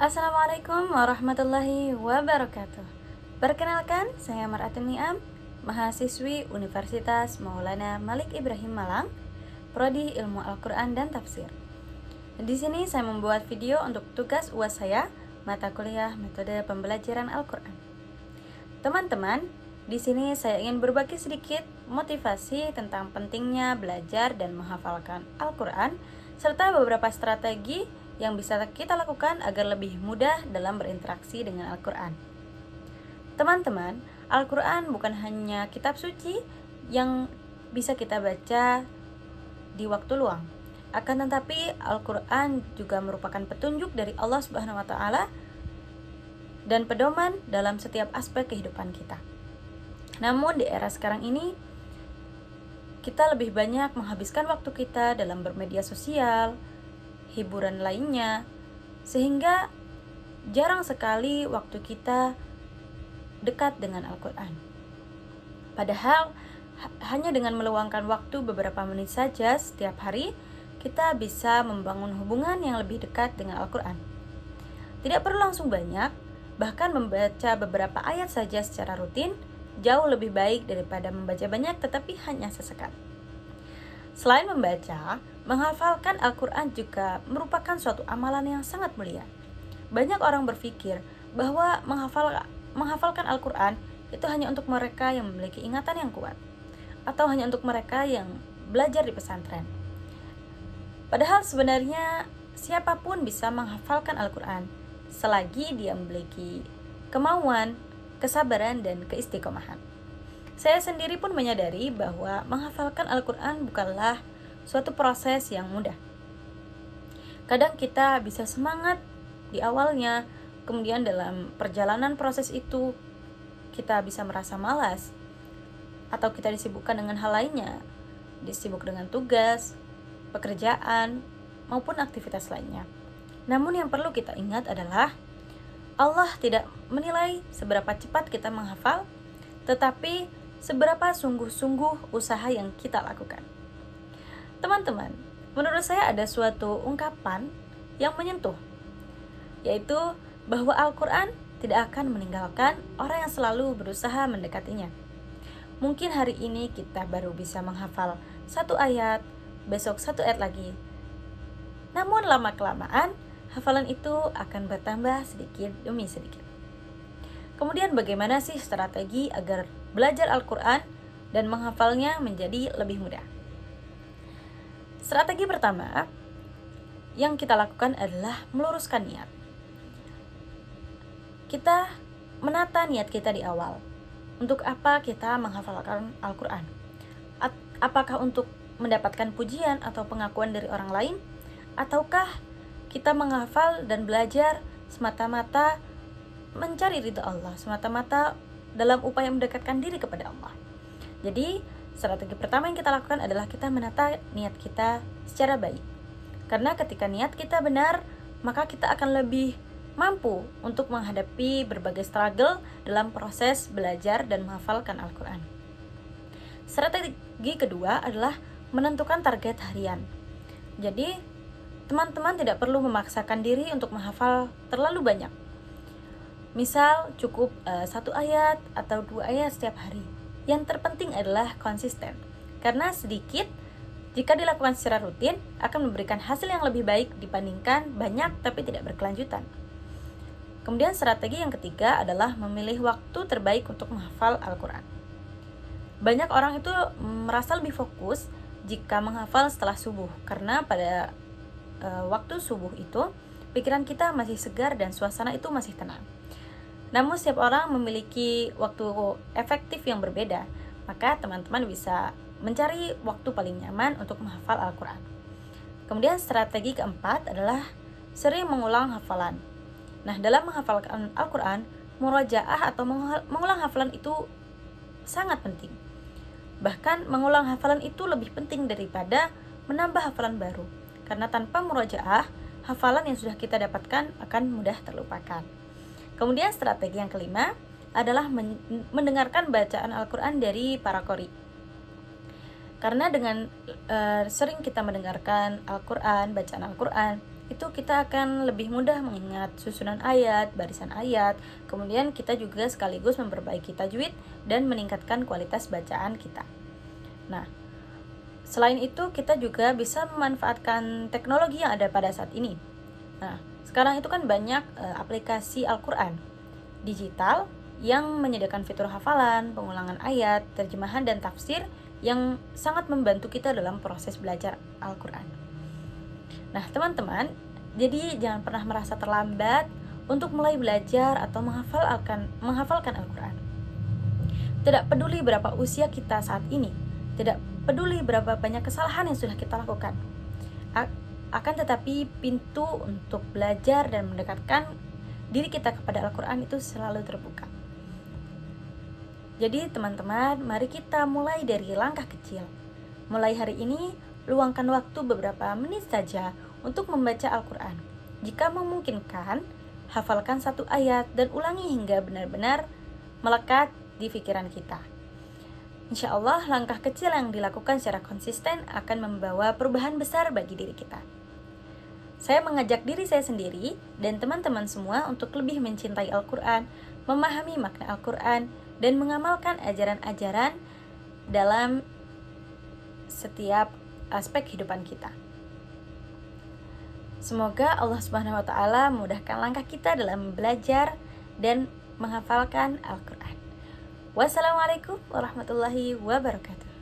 Assalamualaikum warahmatullahi wabarakatuh. Perkenalkan, saya Mar'atin Niam, mahasiswi Universitas Maulana Malik Ibrahim Malang, Prodi Ilmu Al-Quran dan Tafsir. Di sini saya membuat video untuk tugas UAS saya, mata kuliah metode pembelajaran Al-Quran. Teman-teman, di sini saya ingin berbagi sedikit motivasi tentang pentingnya belajar dan menghafalkan Al-Quran, serta beberapa strategi yang bisa kita lakukan agar lebih mudah dalam berinteraksi dengan Al-Quran. Teman-teman, Al-Quran bukan hanya kitab suci yang bisa kita baca di waktu luang. Akan tetapi Al-Quran juga merupakan petunjuk dari Allah Subhanahu wa Ta'ala dan pedoman dalam setiap aspek kehidupan kita. Namun di era sekarang ini, kita lebih banyak menghabiskan waktu kita dalam bermedia sosial, hiburan lainnya, sehingga jarang sekali waktu kita dekat dengan Al-Quran. Padahal hanya dengan meluangkan waktu beberapa menit saja setiap hari, kita bisa membangun hubungan yang lebih dekat dengan Al-Quran. Tidak perlu langsung banyak, bahkan membaca beberapa ayat saja secara rutin jauh lebih baik daripada membaca banyak tetapi hanya sesekali. Selain membaca, menghafalkan Al-Quran juga merupakan suatu amalan yang sangat mulia. Banyak orang berpikir bahwa menghafalkan Al-Quran itu hanya untuk mereka yang memiliki ingatan yang kuat, atau hanya untuk mereka yang belajar di pesantren. Padahal sebenarnya siapapun bisa menghafalkan Al-Quran, selagi dia memiliki kemauan, kesabaran, dan keistiqomahan. Saya sendiri pun menyadari bahwa menghafalkan Al-Quran bukanlah suatu proses yang mudah. Kadang kita bisa semangat di awalnya, kemudian dalam perjalanan proses itu kita bisa merasa malas, atau kita disibukkan dengan hal lainnya, disibuk dengan tugas, pekerjaan, maupun aktivitas lainnya. Namun yang perlu kita ingat adalah Allah tidak menilai seberapa cepat kita menghafal, tetapi seberapa sungguh-sungguh usaha yang kita lakukan. Teman-teman, menurut saya ada suatu ungkapan yang menyentuh, yaitu bahwa Al-Quran tidak akan meninggalkan orang yang selalu berusaha mendekatinya. Mungkin hari ini kita baru bisa menghafal satu ayat, besok satu ayat lagi. Namun lama-kelamaan, hafalan itu akan bertambah sedikit demi sedikit. Kemudian bagaimana sih strategi agar belajar Al-Quran dan menghafalnya menjadi lebih mudah? Strategi pertama yang kita lakukan adalah meluruskan niat. Kita menata niat kita di awal. Untuk apa kita menghafalkan Al-Quran? Apakah untuk mendapatkan pujian atau pengakuan dari orang lain? Ataukah kita menghafal dan belajar semata-mata mencari ridha Allah, semata-mata dalam upaya mendekatkan diri kepada Allah? Jadi, strategi pertama yang kita lakukan adalah kita menata niat kita secara baik. Karena ketika niat kita benar, maka kita akan lebih mampu untuk menghadapi berbagai struggle dalam proses belajar dan menghafalkan Al-Quran. Strategi kedua adalah menentukan target harian. Jadi, teman-teman tidak perlu memaksakan diri untuk menghafal terlalu banyak. Misal cukup 1 ayat atau 2 ayat setiap hari. Yang terpenting adalah konsisten. Karena sedikit, jika dilakukan secara rutin, akan memberikan hasil yang lebih baik dibandingkan banyak tapi tidak berkelanjutan. Kemudian strategi yang ketiga adalah memilih waktu terbaik untuk menghafal Al-Quran. Banyak orang itu merasa lebih fokus jika menghafal setelah subuh, karena pada waktu subuh itu pikiran kita masih segar dan suasana itu masih tenang. Namun setiap orang memiliki waktu efektif yang berbeda, maka teman-teman bisa mencari waktu paling nyaman untuk menghafal Al-Quran. Kemudian strategi keempat adalah sering mengulang hafalan. Nah, dalam menghafalkan Al-Quran, murajaah atau mengulang hafalan itu sangat penting. Bahkan mengulang hafalan itu lebih penting daripada menambah hafalan baru. Karena tanpa murajaah, hafalan yang sudah kita dapatkan akan mudah terlupakan. Kemudian strategi yang kelima adalah mendengarkan bacaan Al-Quran dari para qori. Karena dengan sering kita mendengarkan Al-Quran, bacaan Al-Quran, itu kita akan lebih mudah mengingat susunan ayat, barisan ayat. Kemudian kita juga sekaligus memperbaiki tajwid dan meningkatkan kualitas bacaan kita. Nah, selain itu kita juga bisa memanfaatkan teknologi yang ada pada saat ini. Nah, sekarang itu kan banyak aplikasi Al-Quran digital yang menyediakan fitur hafalan, pengulangan ayat, terjemahan, dan tafsir yang sangat membantu kita dalam proses belajar Al-Quran. Nah, teman-teman, jadi jangan pernah merasa terlambat untuk mulai belajar atau menghafalkan Al-Quran. Tidak peduli berapa usia kita saat ini, tidak peduli berapa banyak kesalahan yang sudah kita lakukan, akan tetapi pintu untuk belajar dan mendekatkan diri kita kepada Al-Quran itu selalu terbuka. Jadi teman-teman, mari kita mulai dari langkah kecil. Mulai hari ini, luangkan waktu beberapa menit saja untuk membaca Al-Quran. Jika memungkinkan, hafalkan satu ayat dan ulangi hingga benar-benar melekat di pikiran kita. Insya Allah, langkah kecil yang dilakukan secara konsisten akan membawa perubahan besar bagi diri kita. Saya mengajak diri saya sendiri dan teman-teman semua untuk lebih mencintai Al-Quran, memahami makna Al-Quran, dan mengamalkan ajaran-ajaran dalam setiap aspek kehidupan kita. Semoga Allah Subhanahu wa Ta'ala memudahkan langkah kita dalam belajar dan menghafalkan Al-Quran. Wassalamualaikum warahmatullahi wabarakatuh.